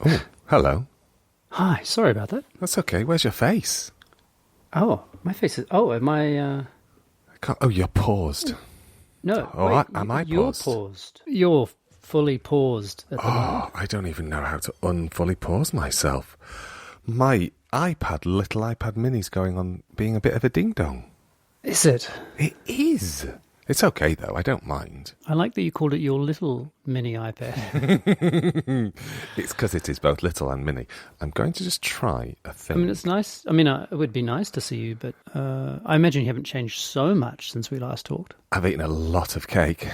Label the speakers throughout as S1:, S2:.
S1: Oh, hello.
S2: Hi, sorry about that.
S1: That's okay. Where's your face?
S2: Oh, my face is... Oh, am I...
S1: I can't... Oh, you're paused.
S2: No,
S1: Oh,
S2: wait,
S1: am I
S2: you're
S1: paused?
S2: paused. You're fully paused at the moment.
S1: I don't even know how to unfully pause myself. My little iPad mini's going on being a bit of a ding-dong.
S2: Is it?
S1: It is. It's okay, though. I don't mind.
S2: I like that you called it your little mini iPad.
S1: It's because it is both little and mini. I'm going to just try a thing.
S2: I mean, it's nice. I mean, it would be nice to see you, but I imagine you haven't changed so much since we last talked.
S1: I've eaten a lot of cake.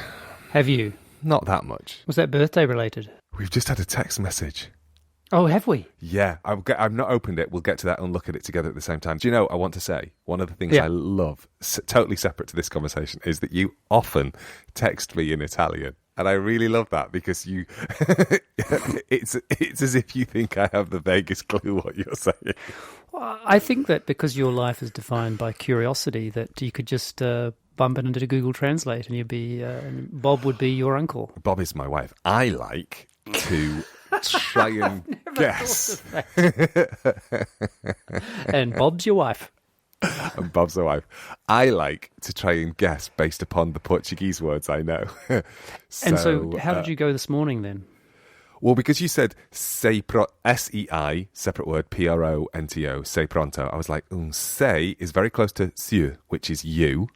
S2: Have you?
S1: Not that much.
S2: Was that birthday related?
S1: We've just had a text message.
S2: Oh, have we?
S1: Yeah, I've not opened it. We'll get to that and look at it together at the same time. Do you know, I want to say, one of the things I love, totally separate to this conversation, is that you often text me in Italian. And I really love that because you, it's as if you think I have the vaguest clue what you're saying.
S2: Well, I think that because your life is defined by curiosity, that you could just bump it into Google Translate and you'd be, Bob would be your uncle.
S1: Bob is my wife. I like to try and guess.
S2: And Bob's your wife.
S1: And Bob's the wife. I like to try and guess based upon the Portuguese words I know.
S2: So how did you go this morning then?
S1: Well, because you said S-E-I, separate word, P-R-O-N-T-O, sei pronto. I was like, sei is very close to seu, which is you.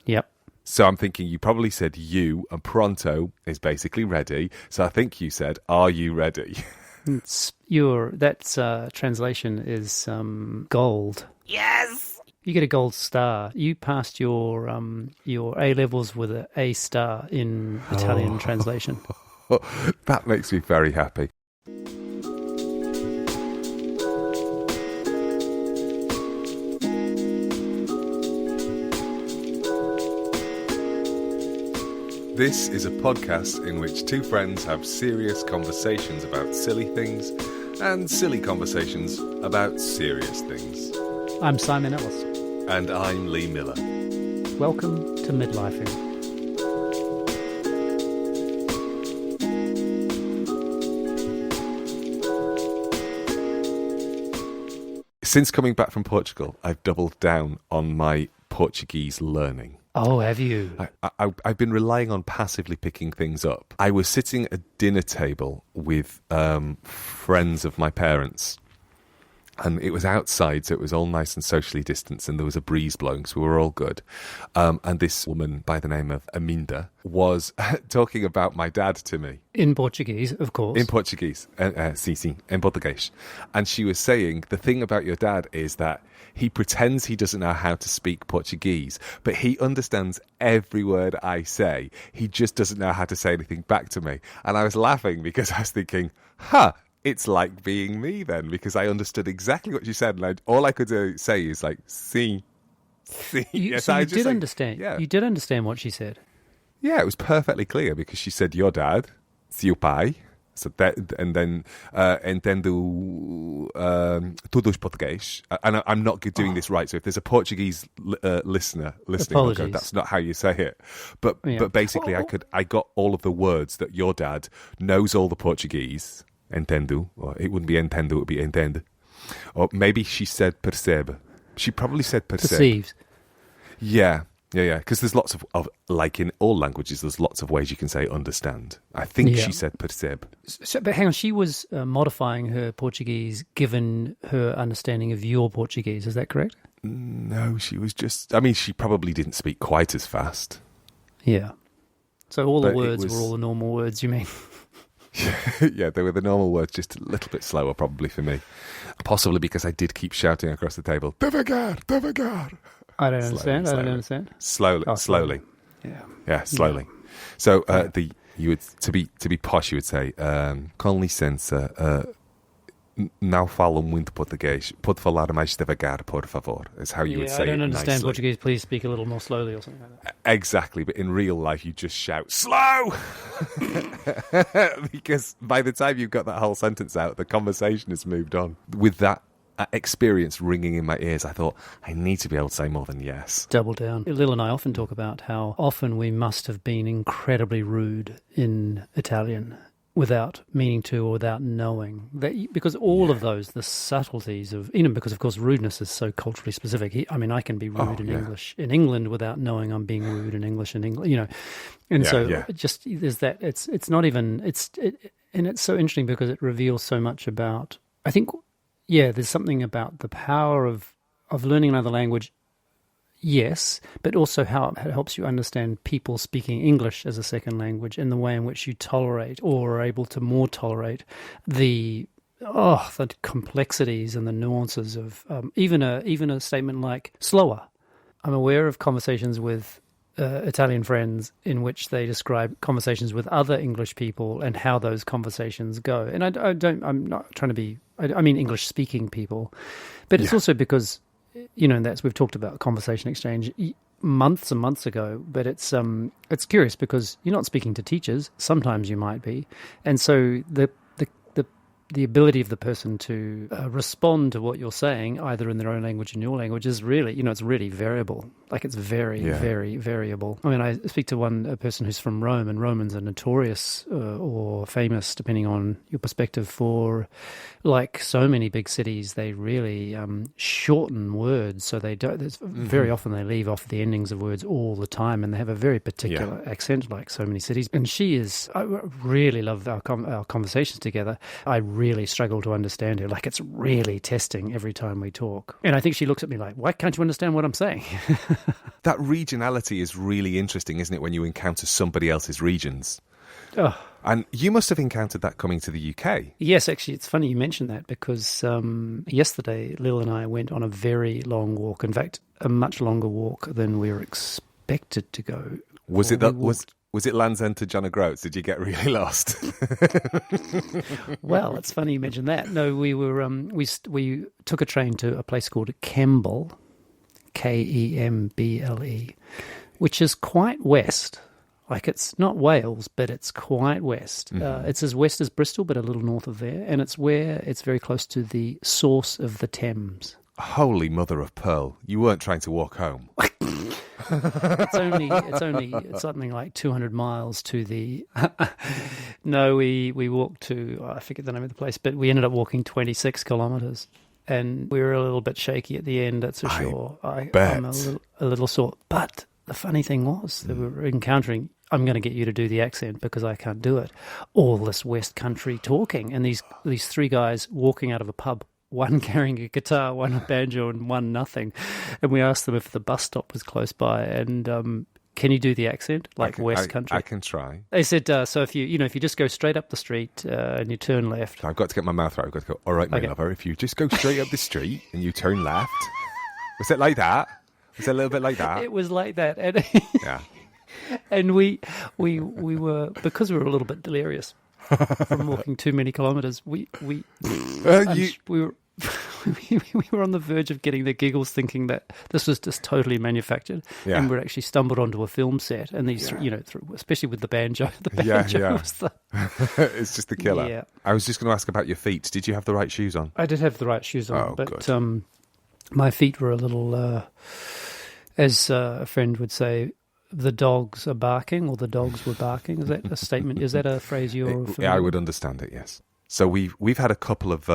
S2: Yep.
S1: So I'm thinking you probably said you, and pronto is basically ready. So I think you said, are you ready?
S2: That translation is gold.
S1: Yes!
S2: You get a gold star. You passed your A-levels with an A star in Italian translation.
S1: That makes me very happy. This is a podcast in which two friends have serious conversations about silly things and silly conversations about serious things.
S2: I'm Simon Ellis.
S1: And I'm Lee Miller.
S2: Welcome to Midlifing.
S1: Since coming back from Portugal, I've doubled down on my Portuguese learning.
S2: Oh, have you?
S1: I've been relying on passively picking things up. I was sitting at a dinner table with friends of my parents, and it was outside, so it was all nice and socially distanced, and there was a breeze blowing, so we were all good. And this woman by the name of Aminda was talking about my dad to me.
S2: In Portuguese, of course.
S1: In Portuguese. Sim, em português. And she was saying, the thing about your dad is that he pretends he doesn't know how to speak Portuguese, but he understands every word I say. He just doesn't know how to say anything back to me. And I was laughing because I was thinking, it's like being me then, because I understood exactly what you said. And all I could say is like, sim.
S2: Yes, so you did understand. Yeah. You did understand what she said.
S1: Yeah, it was perfectly clear because she said, your dad, seu pai. So that, and then entendo tudo português. And I'm not doing this right. So if there's a Portuguese listener listening, I'll go, that's not how you say it. But basically, I got all of the words that your dad knows all the Portuguese. Entendo, or it wouldn't be entendo, it would be entende. Or maybe she said percebe. She probably said percebe.
S2: Perceives.
S1: Yeah. Because there's lots of, like in all languages, there's lots of ways you can say understand. I think she said percebe.
S2: So, but hang on, she was modifying her Portuguese given her understanding of your Portuguese. Is that correct?
S1: No, she was just... I mean, she probably didn't speak quite as fast.
S2: Yeah. So all the words were all the normal words, you mean?
S1: Yeah, they were the normal words, just a little bit slower probably for me. Possibly because I did keep shouting across the table, devagar, devagar.
S2: I don't understand.
S1: Slowly. Yeah, slowly.
S2: Yeah.
S1: So you would to be posh, you would say, com licença, não falo muito português. Pode falar mais devagar, por favor. Is how you would say it.
S2: I don't understand
S1: nicely.
S2: Portuguese. Please speak a little more slowly or something like that.
S1: Exactly, but in real life, you just shout slow because by the time you've got that whole sentence out, the conversation has moved on. With that experience ringing in my ears, I thought, I need to be able to say more than yes.
S2: Double down. Lil and I often talk about how often we must have been incredibly rude in Italian without meaning to or without knowing. Because all of those, the subtleties of, because of course rudeness is so culturally specific. I can be rude in English in England without knowing I'm being rude in English in England, And just there's that. It's not even and it's so interesting because it reveals so much about. I think, there's something about the power of learning another language. Yes, but also how it helps you understand people speaking English as a second language and the way in which you tolerate or are able to more tolerate the complexities and the nuances of even a statement like slower. I'm aware of conversations with Italian friends in which they describe conversations with other English people and how those conversations go. And I'm not trying to be, I mean English-speaking people, but it's also because, we've talked about conversation exchange months and months ago, but it's curious because you're not speaking to teachers. Sometimes you might be. And so the ability of the person to respond to what you're saying, either in their own language or in your language, is really, it's really variable. Like it's very, very variable. I mean, I speak to a person who's from Rome, and Romans are notorious or famous, depending on your perspective, for, like so many big cities, they really shorten words. So they don't. Very often they leave off the endings of words all the time, and they have a very particular accent, like so many cities. And I really love our conversations together. I really struggle to understand her. Like it's really testing every time we talk. And I think she looks at me like, why can't you understand what I'm saying?
S1: That regionality is really interesting, isn't it, when you encounter somebody else's regions?
S2: Oh.
S1: And you must have encountered that coming to the UK.
S2: Yes, actually, it's funny you mentioned that because yesterday Lil and I went on a very long walk. In fact, a much longer walk than we were expected to go.
S1: Was it Land's End to John O'Groats? Did you get really lost?
S2: Well, it's funny you mentioned that. No, we were we took a train to a place called Kemble, Kemble, which is quite west. Like it's not Wales, but it's quite west. Mm-hmm. It's as west as Bristol, but a little north of there, and it's very close to the source of the Thames.
S1: Holy mother of pearl! You weren't trying to walk home.
S2: It's only something like 200 miles to the. No, we walked to I forget the name of the place, but we ended up walking 26 kilometres, and we were a little bit shaky at the end. That's for sure. I'm a little sore, but the funny thing was that we were encountering. I'm going to get you to do the accent because I can't do it. All this West Country talking, and these three guys walking out of a pub. One carrying a guitar, one a banjo, and one nothing. And we asked them if the bus stop was close by. And can you do the accent, like West Country?
S1: I can try.
S2: They said, so if you just go straight up the street and you turn left.
S1: I've got to get my mouth right. I've got to go, all right, my lover, if you just go straight up the street and you turn left. Was it like that? Was it a little bit like that?
S2: It was like that. And
S1: yeah.
S2: And we were, because we were a little bit delirious from walking too many kilometres, we were we were on the verge of getting the giggles, thinking that this was just totally manufactured, and we'd actually stumbled onto a film set. And these, especially with the banjo, was the.
S1: It's just the killer. Yeah. I was just going to ask about your feet. Did you have the right shoes on?
S2: I did have the right shoes on, but
S1: good.
S2: My feet were a little, as a friend would say, the dogs are barking, or the dogs were barking. Is that a statement? Is that a phrase you're familiar with?
S1: I would understand it, yes. So we've had a couple of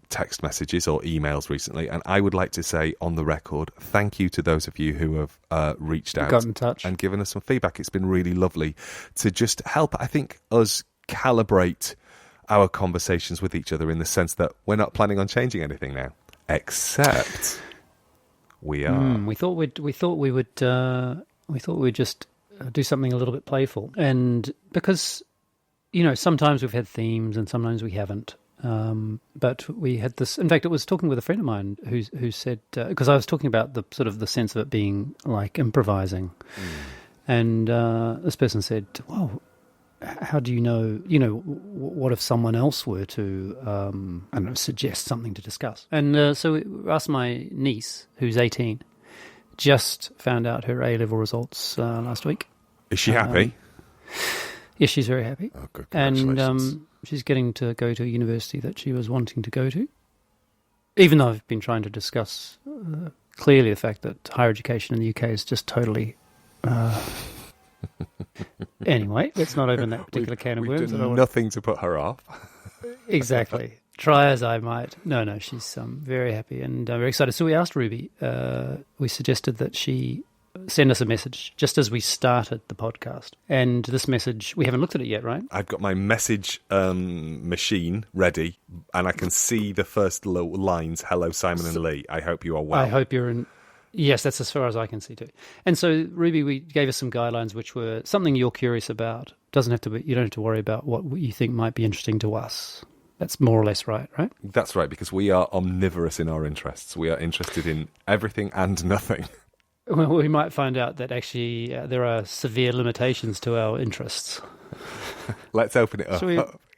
S1: text messages or emails recently, and I would like to say on the record, thank you to those of you who have reached out,
S2: got in touch,
S1: and given us some feedback. It's been really lovely to just help, I think, us calibrate our conversations with each other in the sense that we're not planning on changing anything now, except we are.
S2: We thought we would just do something a little bit playful, and because. Sometimes we've had themes and sometimes we haven't. But we had this. In fact, I was talking with a friend of mine who said, because I was talking about the sort of the sense of it being like improvising, and this person said, "Well, how do you know? What if someone else were to, I don't know, suggest something to discuss?" And so we asked my niece, who's 18, just found out her A-level results last week.
S1: Is she happy?
S2: Yes, she's very happy.
S1: Oh, good. Congratulations.
S2: And she's getting to go to a university that she was wanting to go to. Even though I've been trying to discuss clearly the fact that higher education in the UK is just totally Anyway, let's not open that particular can of worms.
S1: We've done nothing to put her off.
S2: Exactly. Try as I might. No, she's very happy and very excited. So we asked Ruby, we suggested that she send us a message just as we started the podcast. And this message, we haven't looked at it yet, right?
S1: I've got my message machine ready, and I can see the first lines, "Hello, Simon and Lee. I hope you are well."
S2: I hope you're in... Yes, that's as far as I can see too. And so, Ruby, we gave us some guidelines which were something you're curious about. Doesn't have to be, you don't have to worry about what you think might be interesting to us. That's more or less right?
S1: That's right, because we are omnivorous in our interests. We are interested in everything and nothing.
S2: Well, we might find out that actually there are severe limitations to our interests.
S1: Let's open it up.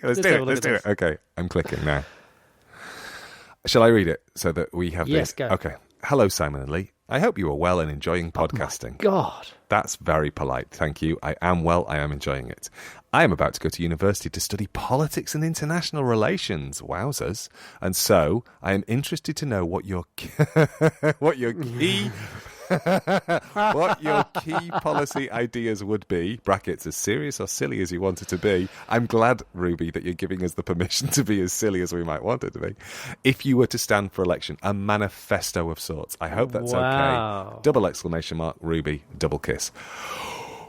S1: Let's do it. Okay, I'm clicking now. Shall I read it so that we have
S2: Yes,
S1: this?
S2: go.
S1: Okay. Hello, Simon and Lee. I hope you are well and enjoying podcasting.
S2: Oh God.
S1: That's very polite. Thank you. I am well. I am enjoying it. I am about to go to university to study politics and international relations. Wowzers. And so I am interested to know what your what your key what your key policy ideas would be, brackets, as serious or silly as you want it to be. I'm glad, Ruby, that you're giving us the permission to be as silly as we might want it to be. If you were to stand for election, a manifesto of sorts. I hope that's okay. Double exclamation mark, Ruby, double kiss.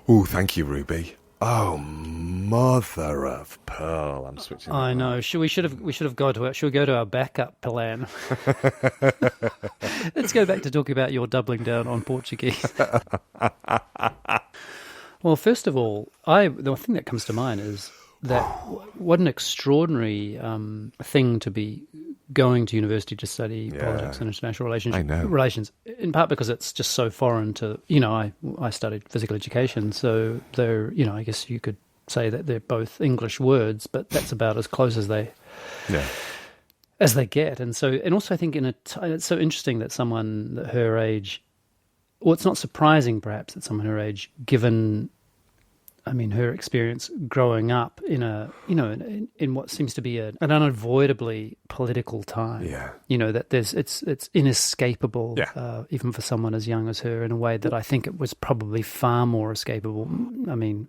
S1: Oh, thank you, Ruby. Oh, mother of pearl! I'm switching.
S2: I know. We should have gone to should we go to our backup plan? Let's go back to talking about your doubling down on Portuguese. Well, first of all, the thing that comes to mind is that what an extraordinary thing to be going to university to study politics and international relations, in part because it's just so foreign to, I studied physical education, so they're, I guess you could say that they're both English words, but that's about as close as they get. And also I think it's so interesting that someone her age, well, it's not surprising perhaps that someone her age, given her experience growing up in in what seems to be an unavoidably political time. Yeah. That it's inescapable, even for someone as young as her, in a way that I think it was probably far more escapable.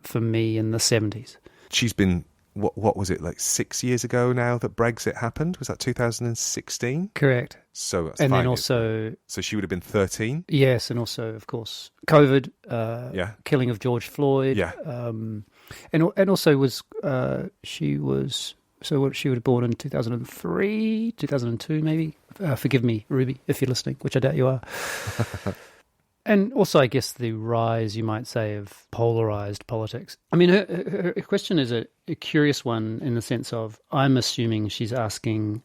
S2: For me in the 70s.
S1: She's been, what was it, like 6 years ago now that Brexit happened? Was that 2016?
S2: Correct.
S1: So that's
S2: and
S1: 5
S2: then
S1: years
S2: also
S1: ago. So she would have been 13?
S2: Yes, and also, of course, COVID, killing of George Floyd.
S1: Yeah.
S2: And also she would have born in 2003, 2002 maybe. Forgive me, Ruby, if you're listening, which I doubt you are. And also, I guess, the rise, you might say, of polarized politics. Her question is a curious one in the sense of, I'm assuming she's asking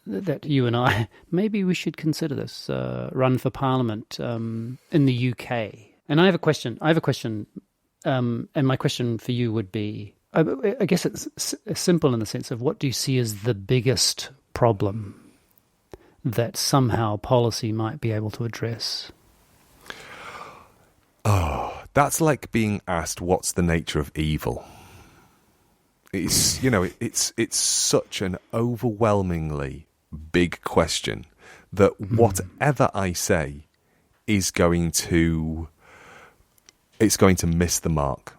S2: that you and I, maybe we should consider this, run for Parliament in the UK. And I have a question, and my question for you would be, I guess it's simple in the sense of, what do you see as the biggest problem that somehow policy might be able to address?
S1: Oh, that's like being asked what's the nature of evil. It's it's such an overwhelmingly big question that whatever I say is going to miss the mark.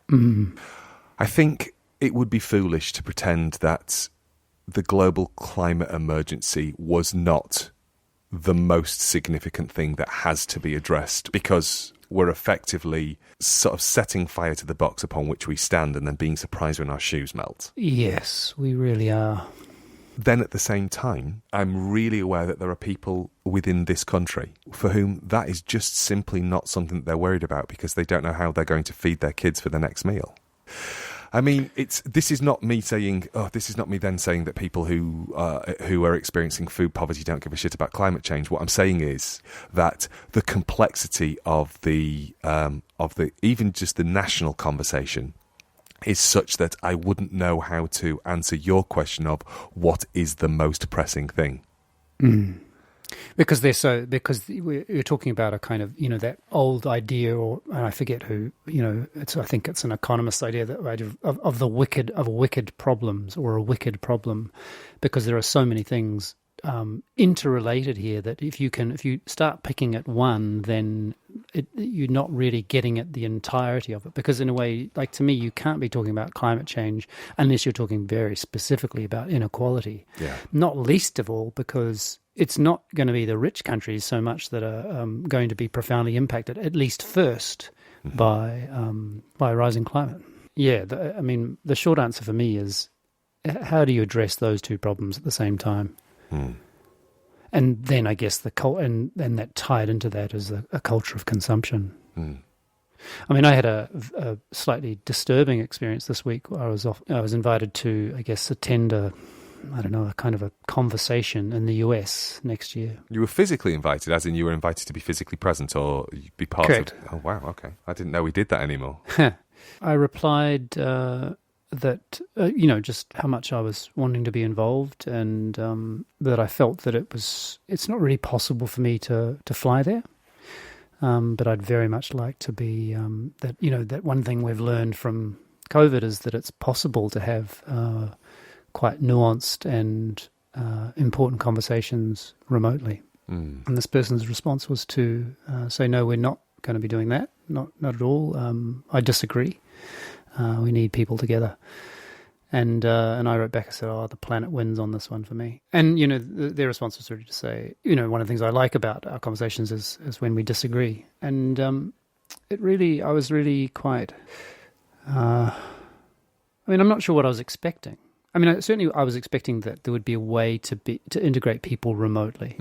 S1: I think it would be foolish to pretend that the global climate emergency was not the most significant thing that has to be addressed, because we're effectively sort of setting fire to the box upon which we stand and then being surprised when our shoes melt.
S2: Yes, we really are.
S1: Then at the same time, I'm really aware that there are people within this country for whom that is just simply not something that they're worried about, because they don't know how they're going to feed their kids for the next meal. This is not me then saying that people who are experiencing food poverty don't give a shit about climate change. What I'm saying is that the complexity of the even just the national conversation is such that I wouldn't know how to answer your question of what is the most pressing thing.
S2: Because you're talking about a kind of, that old idea, and I forget who, I think it's an economist idea, that of wicked problems, or a wicked problem, because there are so many things interrelated here that if you start picking at one, then you're not really getting at the entirety of it. Because in a way, like to me, you can't be talking about climate change unless you're talking very specifically about inequality.
S1: Yeah.
S2: Not least of all because it's not going to be the rich countries so much that are going to be profoundly impacted, at least first, by rising climate. Yeah, the short answer for me is, how do you address those two problems at the same time? And then I guess and that tied into that is a culture of consumption. I mean, I had a slightly disturbing experience this week. I was invited to, I guess, attend a kind of a conversation in the US next year.
S1: You were physically invited, as in you were invited to be physically present or be part
S2: Correct.
S1: of... Oh, wow, okay. I didn't know we did that anymore.
S2: I replied that, just how much I was wanting to be involved, and that I felt that it's not really possible for me to fly there. But I'd very much like to be, that one thing we've learned from COVID is that it's possible to have quite nuanced and important conversations remotely. And this person's response was to say, no, we're not going to be doing that. Not at all. I disagree. We need people together. And I wrote back, I said, the planet wins on this one for me. And, their response was really to say, one of the things I like about our conversations is when we disagree. And I was really quite, I'm not sure what I was expecting. I mean, certainly I was expecting that there would be a way to integrate people remotely.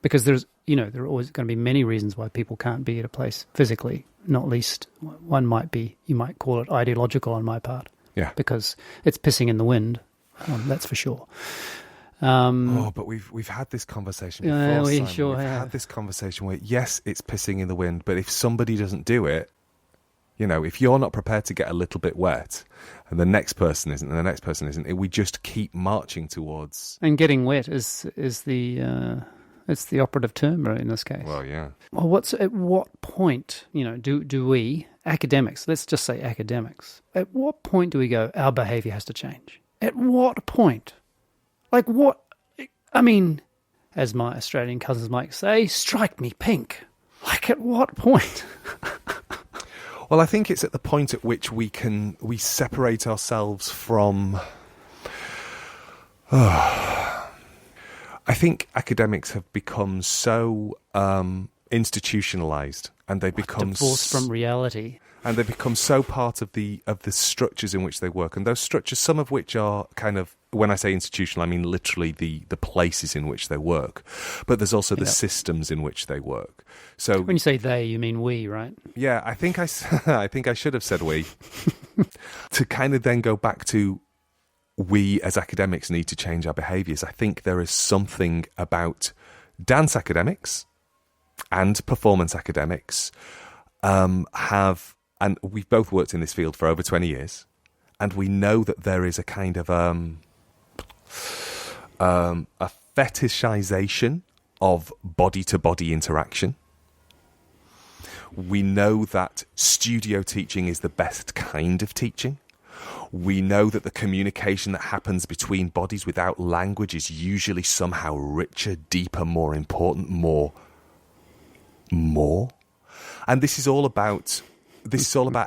S2: Because there are always going to be many reasons why people can't be at a place physically. Not least, one might be, you might call it ideological on my part.
S1: Yeah.
S2: Because it's pissing in the wind, that's for sure.
S1: But we've had this conversation before,
S2: Yeah, we
S1: Simon.
S2: sure
S1: We've
S2: have.
S1: had this conversation where, yes, it's pissing in the wind, but if somebody doesn't do it, if you're not prepared to get a little bit wet, and the next person isn't, and the next person isn't, we just keep marching towards...
S2: And getting wet is the... It's the operative term in this case.
S1: Well, yeah.
S2: Well, at what point, do we, academics, let's just say academics, at what point do we go, our behaviour has to change? At what point? Like what, as my Australian cousins might say, strike me pink. Like at what point?
S1: Well, I think it's at the point at which we separate ourselves from... I think academics have become so institutionalized, and they become
S2: divorced from reality,
S1: and they become so part of the structures in which they work. And those structures, some of which are kind of, when I say institutional, I mean literally the places in which they work. But there's also the systems in which they work. So
S2: when you say they, you mean we, right?
S1: Yeah, I think I should have said we to kind of then go back to. We as academics need to change our behaviours. I think there is something about dance academics and performance academics and we've both worked in this field for over 20 years, and we know that there is a kind of a fetishization of body-to-body interaction. We know that studio teaching is the best kind of teaching. We know that the communication that happens between bodies without language is usually somehow richer, deeper, more important, more. And this is all about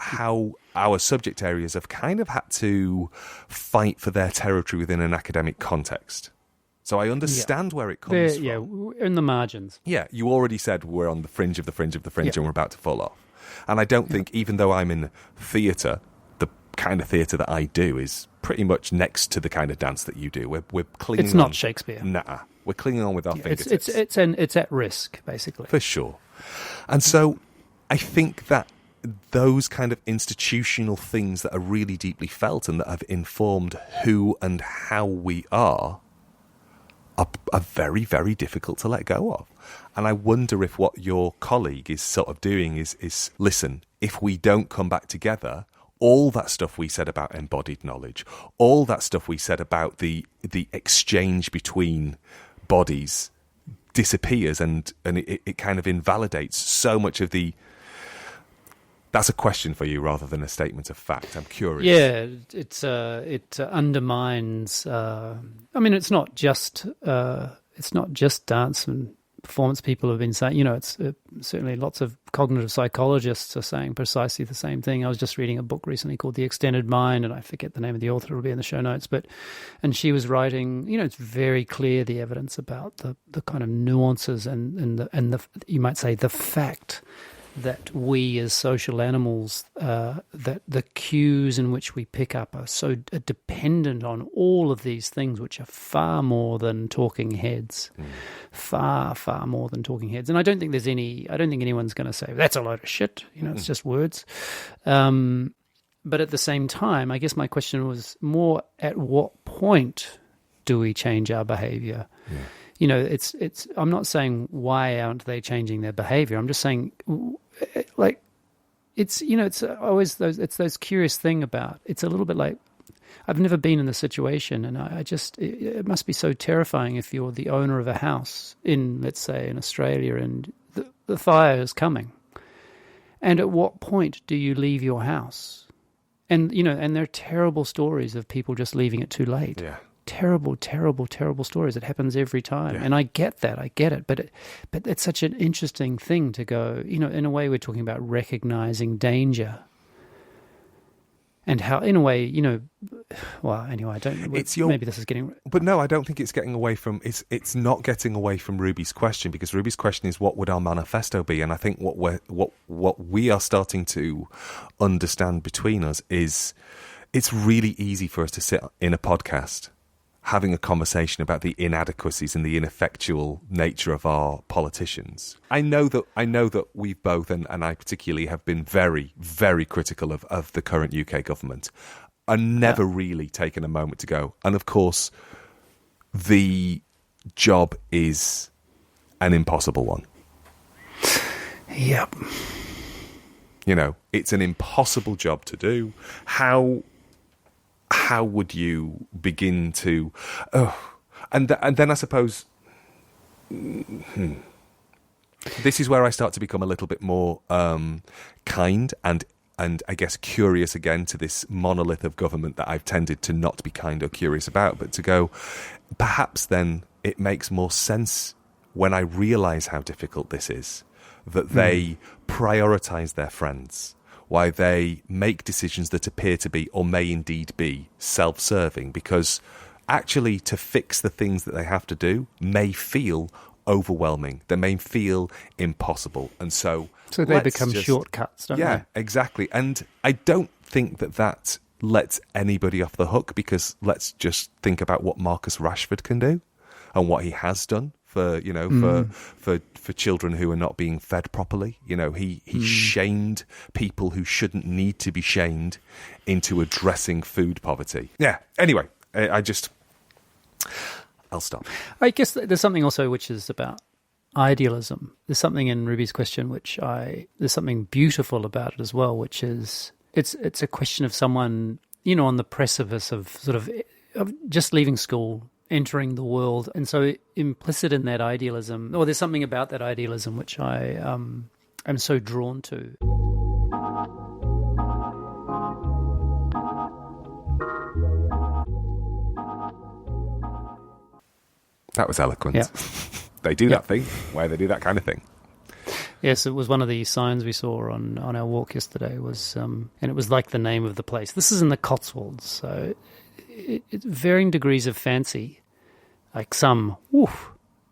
S1: how our subject areas have kind of had to fight for their territory within an academic context. So I understand where it comes from.
S2: Yeah, in the margins.
S1: Yeah, you already said we're on the fringe of the fringe of the fringe, and we're about to fall off. And I don't think, even though I'm in theatre, the kind of theatre that I do is pretty much next to the kind of dance that you do. We're clinging.
S2: It's not Shakespeare.
S1: Nah, we're clinging on with our fingertips.
S2: It's at risk, basically.
S1: For sure. And so I think that those kind of institutional things that are really deeply felt and that have informed who and how we are very, very difficult to let go of. And I wonder if what your colleague is sort of doing is listen, if we don't come back together, all that stuff we said about embodied knowledge, all that stuff we said about the exchange between bodies disappears, and it kind of invalidates so much of the... That's a question for you rather than a statement of fact. I'm curious.
S2: Yeah, it undermines. It's not just dance and performance people have been saying, it's certainly lots of cognitive psychologists are saying precisely the same thing. I was just reading a book recently called The Extended Mind, and I forget the name of the author, it'll be in the show notes, and she was writing, it's very clear, the evidence about the kind of nuances and the you might say the fact that we as social animals, that the cues in which we pick up are so dependent on all of these things, which are far more than talking heads, far, far more than talking heads. And I don't think anyone's going to say, that's a load of shit, it's just words. But at the same time, I guess my question was more, at what point do we change our behavior? Yeah. I'm not saying why aren't they changing their behavior. I'm just saying, like, it's always those curious thing about, it's a little bit like, I've never been in the situation, and it must be so terrifying if you're the owner of a house in, let's say, in Australia, and the fire is coming. And at what point do you leave your house? And, and there are terrible stories of people just leaving it too late.
S1: Yeah.
S2: Terrible, terrible, terrible stories. It happens every time.
S1: Yeah.
S2: And I get that. I get it. But it's such an interesting thing to go, in a way we're talking about recognizing danger. And how, in a way, well, anyway, I don't. Maybe this is getting.
S1: But no, I don't think it's getting away from. It's not getting away from Ruby's question, because Ruby's question is, what would our manifesto be? And I think what we are starting to understand between us is, it's really easy for us to sit in a podcast having a conversation about the inadequacies and the ineffectual nature of our politicians. I know that we've both, and I particularly, have been very, very critical of the current UK government, and never really taken a moment to go. And of course, the job is an impossible one.
S2: Yep.
S1: It's an impossible job to do. How would you begin to... And then I suppose... This is where I start to become a little bit more kind and I guess curious again to this monolith of government that I've tended to not be kind or curious about, but to go, perhaps then it makes more sense when I realise how difficult this is, that they prioritise their friends, why they make decisions that appear to be, or may indeed be, self-serving, because actually to fix the things that they have to do may feel overwhelming. They may feel impossible. And so
S2: they become shortcuts, don't they?
S1: Yeah, exactly. And I don't think that lets anybody off the hook, because let's just think about what Marcus Rashford can do and what he has done for children who are not being fed properly. He shamed people who shouldn't need to be shamed into addressing food poverty. Yeah. Anyway, I'll stop.
S2: I guess there's something also which is about idealism. There's something in Ruby's question there's something beautiful about it as well, which is it's a question of someone, on the precipice of of just leaving school, entering the world. And so implicit in that idealism, or there's something about that idealism which I am so drawn to.
S1: That was eloquent.
S2: Yeah.
S1: They do that thing where they do that kind of thing.
S2: Yes, it was one of the signs we saw on our walk yesterday, was and it was like the name of the place. This is in the Cotswolds, so it's varying degrees of fancy. Like some,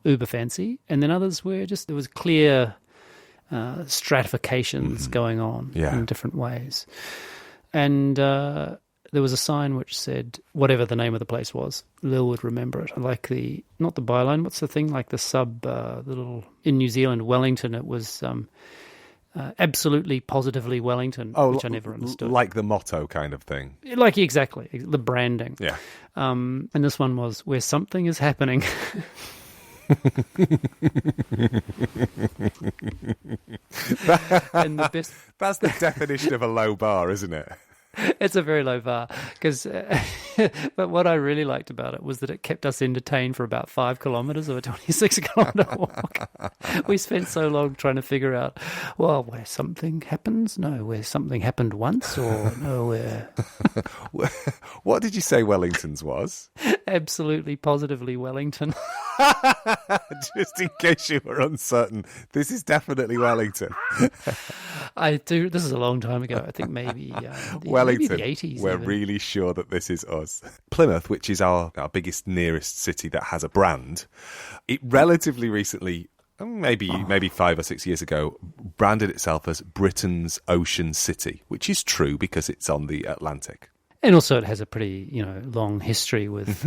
S2: uber fancy, and then others where there was clear stratifications going on in different ways. And there was a sign which said, whatever the name of the place was, Lil would remember it. Like not the byline, what's the thing? Like the little, in New Zealand, Wellington, it was absolutely, positively Wellington, which I never understood.
S1: Like the motto kind of thing.
S2: Like, exactly, the branding.
S1: Yeah.
S2: And this one was, where something is happening. And
S1: that's the definition of a low bar, isn't it?
S2: It's a very low bar, but what I really liked about it was that it kept us entertained for about 5 kilometres of a 26-kilometre walk. We spent so long trying to figure out, well, where something happens? No, where something happened once, or no, where...
S1: What did you say Wellington's was?
S2: Absolutely, positively Wellington.
S1: Just in case you were uncertain, this is definitely Wellington.
S2: I do. This is a long time ago. I think maybe
S1: Wellington.
S2: maybe the 80s.
S1: We're
S2: even.
S1: really sure that this is us. Plymouth, which is our biggest nearest city that has a brand, it relatively recently, maybe 5 or 6 years ago, branded itself as Britain's ocean city, which is true because it's on the Atlantic.
S2: And also, it has a pretty long history with.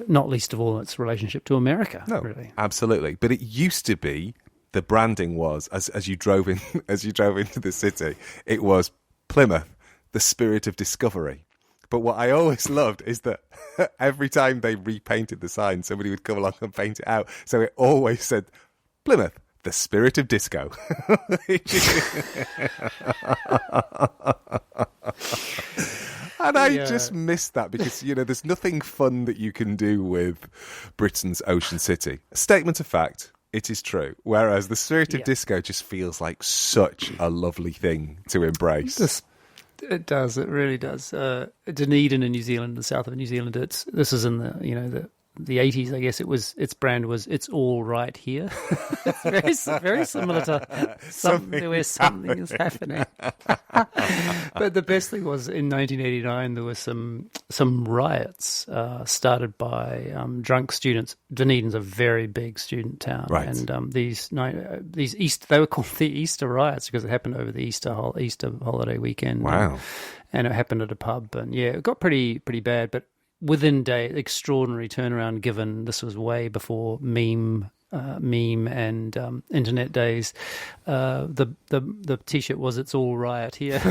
S2: Not least of all its relationship to America.
S1: No,
S2: really.
S1: Absolutely. But it used to be, the branding was, as you drove into the city, it was Plymouth, the spirit of discovery. But what I always loved is that every time they repainted the sign, somebody would come along and paint it out. So it always said Plymouth, the spirit of disco. And I just miss that because, there's nothing fun that you can do with Britain's ocean city. A statement of fact, it is true. Whereas the spirit of disco just feels like such a lovely thing to embrace.
S2: It does. It really does. Dunedin in New Zealand, the south of New Zealand, this is in the 80s, I guess its brand was "It's all right here." It's very similar to something where something is happening. But the best thing was in 1989 there were some riots started by drunk students. Dunedin's a very big student town,
S1: right?
S2: And these they were called the Easter riots because it happened over the Easter holiday weekend.
S1: Wow!
S2: And it happened at a pub, and it got pretty bad, but. Within extraordinary turnaround. Given this was way before meme and internet days, the T-shirt was "It's all right here."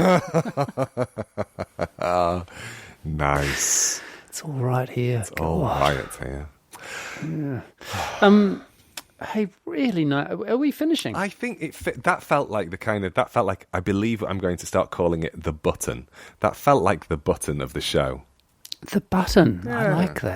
S1: Nice.
S2: It's all right here.
S1: It's all right here.
S2: Yeah. Hey, really nice. Are we finishing?
S1: I think that felt like I believe I'm going to start calling it the button. That felt like the button of the show.
S2: The button. I like that.